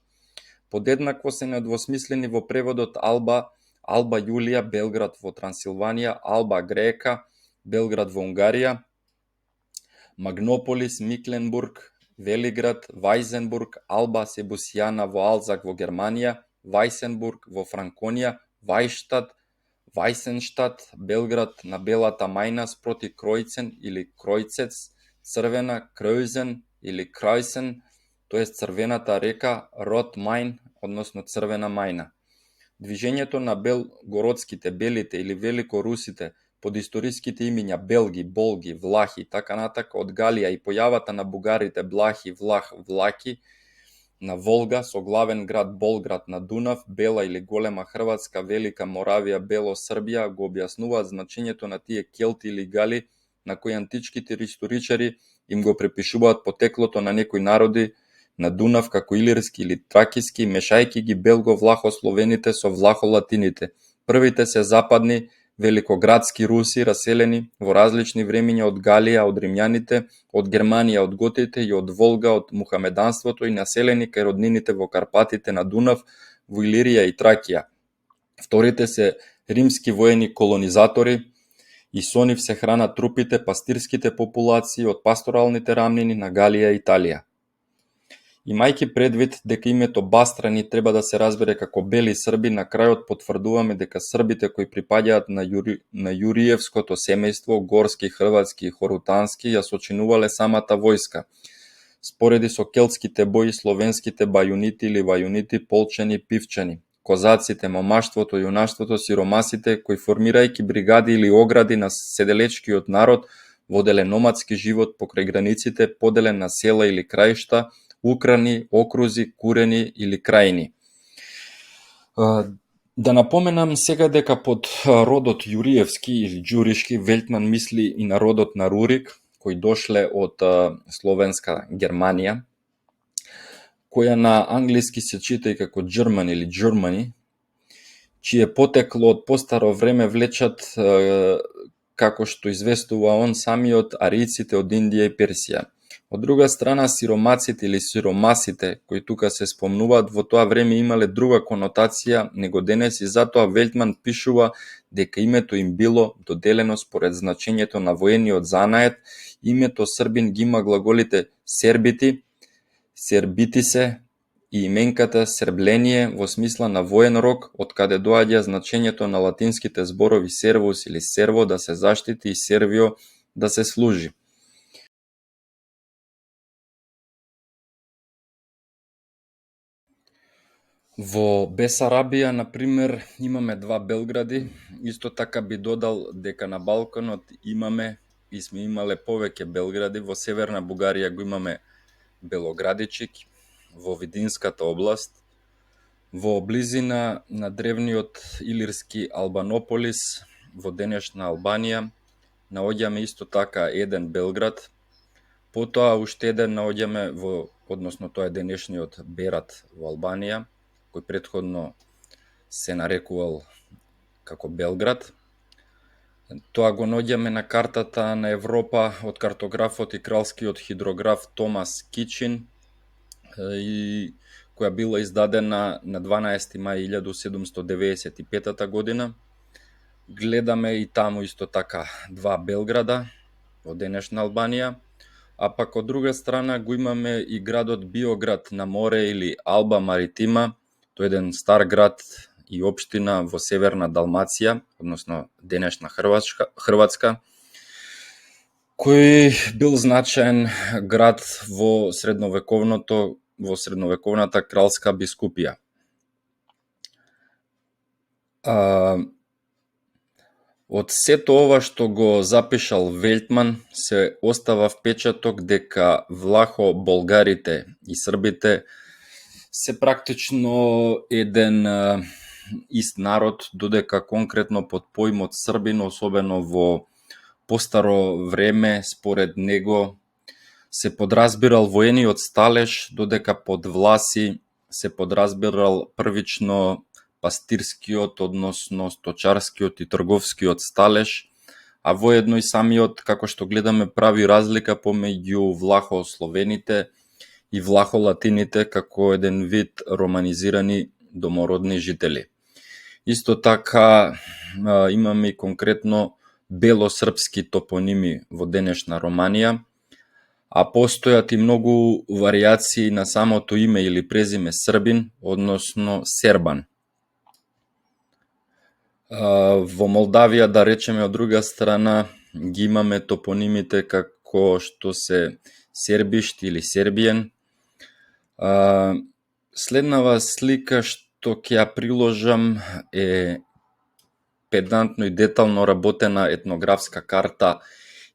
Подеднакво се недвосмислени во преводот Алба, Алба Јулија, Белград во Трансилванија, Алба Грека, Белград во Унгарија, Магнополис, Микленбург, Велиград, Вајзенбург, Алба Себусијана во Алзак во Германија, Вајсенбург во Франконија, Вајштад, Вајсенштад, Белград на Белата мајна спроти Кројцен или Кројцец, Црвена, Кројзен или Крајсен, тоест Црвената река, Рот Мајн, односно Црвена мајна. Движењето на белгородските, белите или великорусите под историските имиња Белги, Болги, Влахи, така натака од Галија и појавата на бугарите Блахи, Влах, Влаки на Волга со главен град Болград на Дунав, Бела или Голема Хрватска, Велика Моравија, Бело Србија го објаснуваат значењето на тие келти или гали на кои античките историчари им го препишуваат потеклото на некои народи на Дунав како илирски или тракиски, мешајќи ги белго-влахословените со влахолатините. Првите се западни, великоградски руси раселени во различни времиња од Галија, од римјаните, од Германија, од готите и од Волга, од мухамеданството и населени кај роднините во Карпатите на Дунав, во Илирија и Тракија. Вторите се римски воени колонизатори и со нив се хранат трупите пастирските популации од пасторалните рамнини на Галија и Италија. Имајќи предвид дека името Бастрани треба да се разбере како бели срби, на крајот потврдуваме дека србите кои припаѓаат на Јуриевското семејство, горски, хрватски и хорутански, ја сочинувале самата војска. Спореди со келтските бои, словенските бајунити или вајунити, полчани, пивчани, козаците, момаштвото, јунаштвото, сиромасите, кои формирајќи бригади или огради на седелечкиот народ, воделе номадски живот покрај границите, поделен на села или краишта, украни, окрузи, курени или крајни. Да напоменам сега дека под родот Јуриевски или Ѓуришки Велтман мисли и на родот на Рурик, кои дошле од словенска Германија, која на англиски се чита и како German или Germany, чие потекло од постаро време влечат, како што известува он самиот, ариците од Индија и Персија. Од друга страна, сиромаците или сиромасите, кои тука се спомнуваат, во тоа време имале друга конотација него денес и затоа Велтман пишува дека името им било доделено според значењето на воениот занает. Името Србин ги има глаголите сербити, сербитисе и именката сербление во смисла на воен рок, од каде доаѓа значењето на латинските зборови сервус или серво да се заштити и сервио да се служи. Во Бесарабија, например, имаме два Белгради. Исто така би додал дека на Балканот имаме и сме имале повеќе Белгради. Во Северна Бугарија го имаме Белоградичик, во Видинската област. Во близина на древниот илирски Албанополис, во денешна Албанија, наоѓаме исто така еден Белград. Потоа уште еден наоѓаме односно тоа е денешниот Берат во Албанија, кој претходно се нарекувал како Белград. Тоа го наоѓаме на картата на Европа од картографот и кралскиот хидрограф Томас Кичин, и која била издадена на 12 мај 1795 година. Гледаме и таму исто така два Белграда во денешна Албанија, а пак од друга страна го имаме и градот Биоград на море или Алба Маритима. Тој е еден стар град и општина во северна Далмација, односно денешна Хрватска, кој бил значаен град во средновековната кралска бискупија. Од сето ова што го запишал Велтман се остава впечаток дека влахо-болгарите и србите се практично еден ист народ, додека конкретно под поимот Србин, особено во постаро време, според него се подразбирал воениот сталеж, додека под Власи се подразбирал првично пастирскиот, односно сточарскиот и трговскиот сталеж, а воедно и самиот, како што гледаме, прави разлика помеѓу влахо-словените и влахо-латините како еден вид романизирани домородни жители. Исто така имаме и конкретно белосрпски топоними во денешна Романија, а постојат и многу варијации на самото име или презиме Србин, односно Сербан. Во Молдавија, да речеме, од друга страна, ги имаме топонимите како што се Сербишт или Сербиен. Следнава слика што ќе ја приложам е педантно и детално работена етнографска карта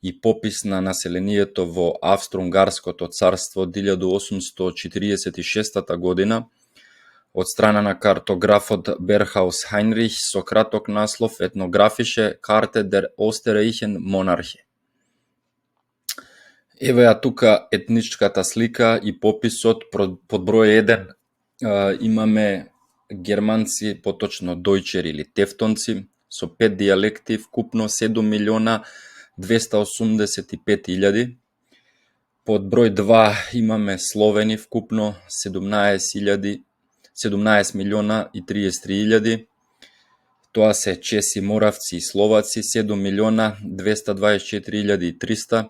и попис на населението во Австро-Унгарското царство 1846 година од страна на картографот Берхаус Хайнрих со краток наслов Етнографише карте дер Остеррейхен монархи. Еве ја тука етничката слика и пописот. Под број 1 имаме германци, поточно дојчери или тевтонци, со 5 дијалекти, вкупно 7 милиона 285.000. Под број 2 имаме Словени, вкупно 17 милиона и 33.000. Тоа се Чеси, Моравци и Словаци, 7 милиона 224.300.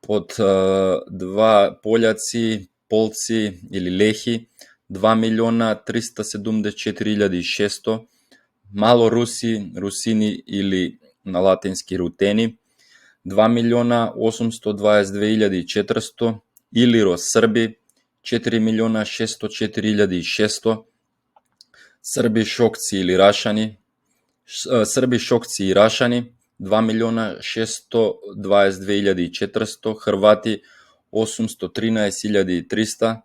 Под 2 Пољаци, Полци или Лехи, 2 милиона 374.600. Мало Руси, Русини или на латински Рутени, 2 милиона 822.400. Илиро Срби, 4 милиона 604.600. Срби Шокци или Рашани, Срби Шокци и Рашани, 2 милиона 622.400. Хрвати 813.300.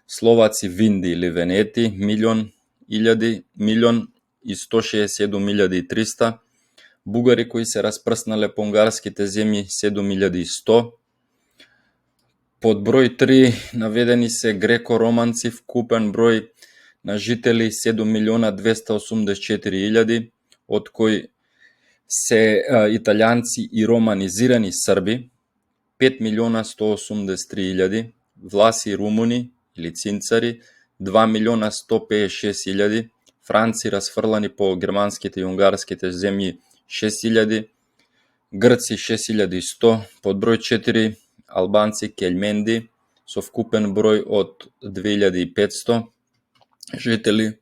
Словаци Винди или Венети, милион и 167.300. Бугари кои се распрснале по унгарските земји 7.100. Под број 3 наведени се греко-романци, вкупен број на жители 7 милиона 284.000, од кои се италијанци и романизирани срби 5 милиона 183.000, Власи и румуни или цинцари 2 милиона 156.000, Франци расфрлани по германските и унгарските земји 6.000, Грци 6.100, под број 4 Албанци Кельменди со вкупен број од 2.500 жители.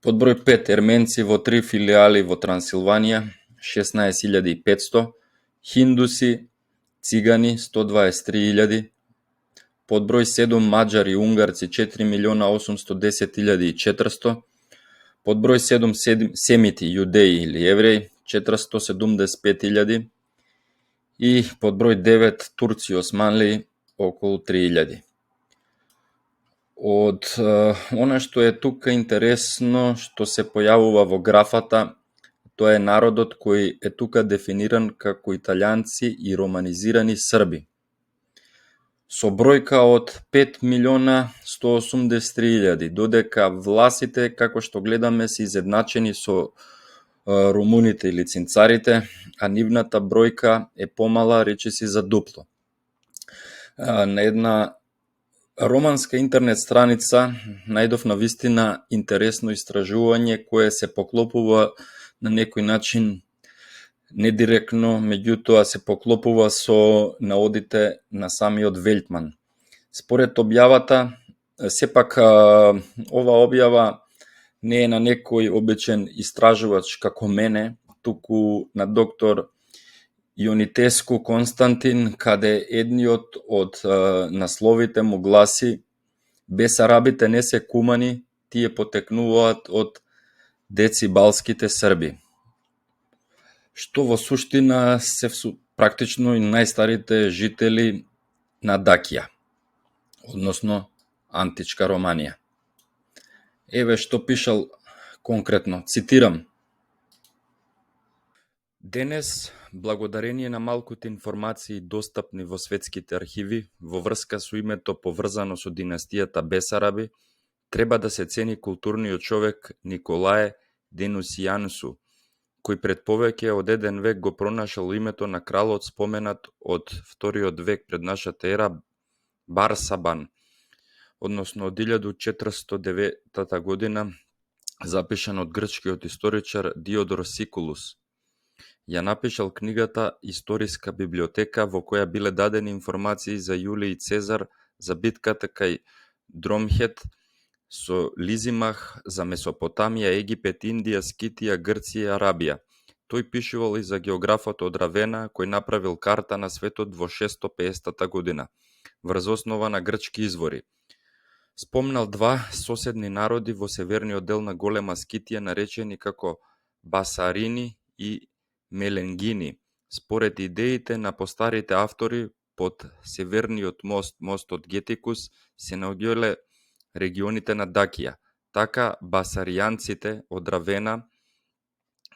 Под број 5 Ерменци во 3 филијали во Трансилванија 16.500, Хиндуси, Цигани 123.000. Под број 7 Маđари и Унгарци 4 милиона 810.400. Под број 7 Семити, Јудеи или Евреи 475.000. И под број 9 Турци османли околу 3.000. Од она што е тука интересно, што се појавува во графата, тоа е народот кој е тука дефиниран како италијанци и романизирани срби. Со бројка од 5 милиона 183.000, додека власите, како што гледаме, се изедначени со румуните или цинцарите, а нивната бројка е помала, речиси за дупло. На една романска интернет страница најдов на вистина интересно истражување кое се поклопува на некој начин недиректно, меѓутоа се поклопува со наодите на самиот Велтман. Според објавата, сепак ова објава не е на некој обичен истражувач како мене, туку на доктор Јонитеску Константин, каде едниот од насловите му гласи: Бесарабите не се кумани, тие потекнуваат од децибалските срби. Што во суштина се практично и најстарите жители на Дакија, односно античка Романија. Еве што пишал конкретно, цитирам: Денес, благодарение на малкуте информации достапни во светските архиви во врска со името поврзано со династијата Бесараби, треба да се цени културниот човек Николае Денусијанусу, кој пред повеќе од 1 век го пронашал името на кралот споменат од 2 век пред нашата ера Барсабан, односно од 1409 година, запишан од грчкиот историчар Диодор Сикулус. Ја напишал книгата Историска библиотека, во која биле дадени информации за Јулиј Цезар, за битката кај Дромхет со Лизимах, за Месопотамија, Египет, Индија, Скитија, Грција и Арабија. Тој пишувал и за географот од Равена, кој направил карта на светот во 650 година, врз основа на грчки извори. Спомнал 2 соседни народи во северниот дел на голема Скитија, наречени како Басарини и Меленгини. Според идеите на постарите автори, под северниот мост, мостот Гетикус, се наоѓале регионите на Дакија. Така, басаријанците од Равена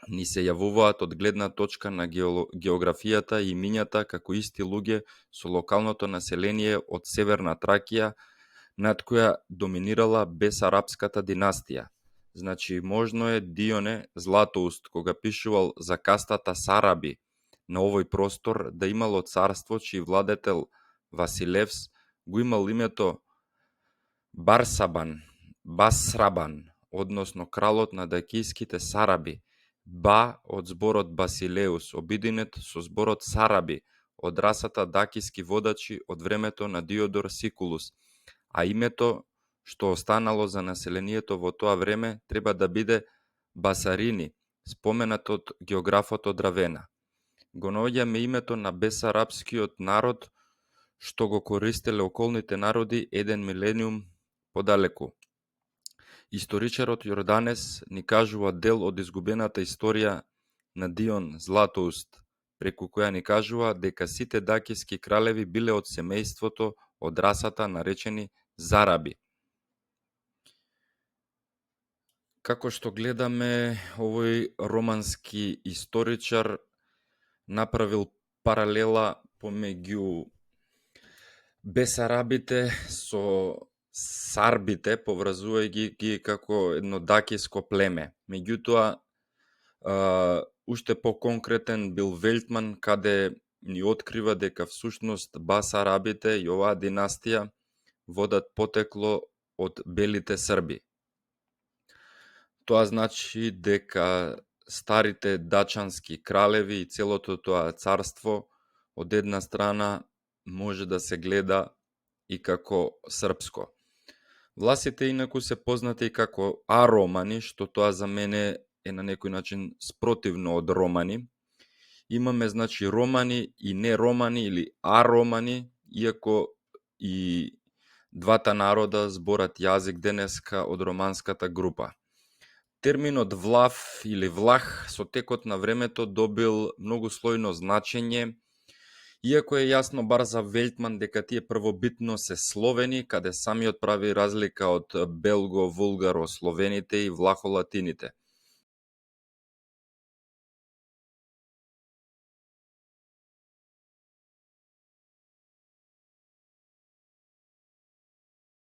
ни се јавуваат од гледна точка на географијата и имињата како исти луѓе со локалното население од Северна Тракија, над која доминирала Бесарапската династија. Значи, можно е Дионе Златоуст, кога пишувал за кастата Сараби на овој простор, да имало царство, чиј владетел Василевс го имал името Басрабан, односно кралот на дакиските Сараби, Ба од зборот Басилеус, обидинет со зборот Сараби, од расата дакиски водачи од времето на Диодор Сикулус, а името што останало за населението во тоа време треба да биде Басарини, споменат од географот од Равена. Го наоѓаме името на бесарапскиот народ, што го користеле околните народи еден милениум подалеку. Историчарот Јорданес ни кажува дел од изгубената историја на Дион Златоуст, преку која ни кажува дека сите дакиски кралеви биле од семејството од расата наречени Зараби. Како што гледаме, овој романски историчар направил паралела помеѓу Бесарабите со Сарбите, поврзувајќи ги како едно дакиско племе. Меѓутоа, уште по-конкретен бил Велтман, каде ни открива дека всушност Басарабите и оваа династија водат потекло од белите Срби. Тоа значи дека старите дачански кралеви и целото тоа царство од една страна може да се гледа и како српско. Власите инаку се познати како аромани, што тоа за мене е на некој начин спротивно од романи. Имаме, значи, романи и не романи или аромани, иако и двата народа зборат јазик денеска од романската група. Терминот влав или влах со текот на времето добил многу слојно значење, иако е јасно бар за Велтман дека тие првобитно се словени, каде самиот прави разлика од белго-вулгаро-словените и влахолатините.